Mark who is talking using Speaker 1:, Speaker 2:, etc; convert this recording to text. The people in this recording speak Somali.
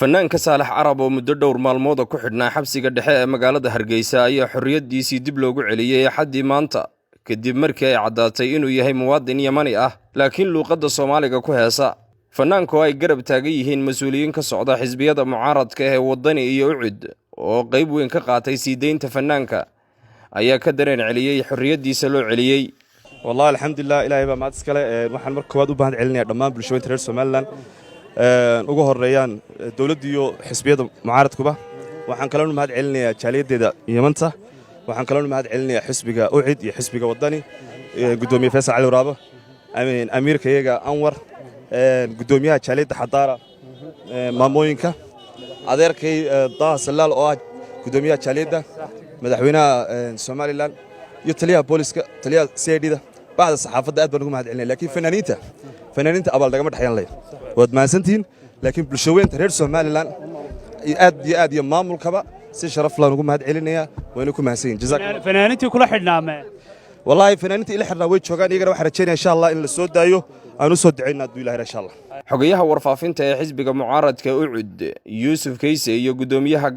Speaker 1: fanaanka Saalax Carab oo muddo dhowr maalmood ku xidhnaa xabsiga dhexe ee magaalada Hargeysa ayaa xorriyadiisii dib loogu celiyay xaddii maanta kadib markii ay caddaatay inuu yahay muwaadin Yamani ah laakiin luuqadda Soomaaliga ku heesa. Fanaanku ay garab taagan yihiin mas'uuliyiin ka socda xisbiyada mucaaradka ee wadani iyo ucid oo qayb weyn ka qaatay sii deynta fanaanka ayaa ka dareen celiyay xorriyadiisa loo celiyay.
Speaker 2: والله الحمد لله إلهي بقى معد سكالة waxaan marka koowaad u baahan celinaya dhammaan bulshooyinka reer Soomaaliland ugu horeeyaan dawladda iyo xisbiyada mucaaradkuba waxaan kala mahad celinayaa jaaliyadeeda Yamanta waxaan kala mahad celinayaa xisbiga ucid iyo xisbiga wadani gudoomiye Faysal Cali Waraabo amiirka iyaga Anwar gudoomiyaha jaaliyada Xadaara maamooyinka adeerkay Daa Salaal oo gudoomiyaha jaaliyada madaxweynaha Soomaaliland iyo taliyaha booliska taliyaha CID-da بعد الصحافة ده أدبر نقوم هاد علنا لكن فنانين أبال دقمة حيان لي وما سنتين لكن بالشوين ترير سومالي لان يأدي مامل كبا سي شرف الله نقوم هاد علنا وينكم هاسين جزاك الله
Speaker 3: فنانينتي كل حد نامه
Speaker 2: والله فنانينتي إلى حد رويت شوقان يقرأ واحد تشيني إن شاء الله إن السود دايو أنا سود عينا دو إلى إن شاء الله
Speaker 1: xogayaha warfaafinta ee xisbiga mucaaradka ucid Yuusuf Kayse iyo gudoomiyaha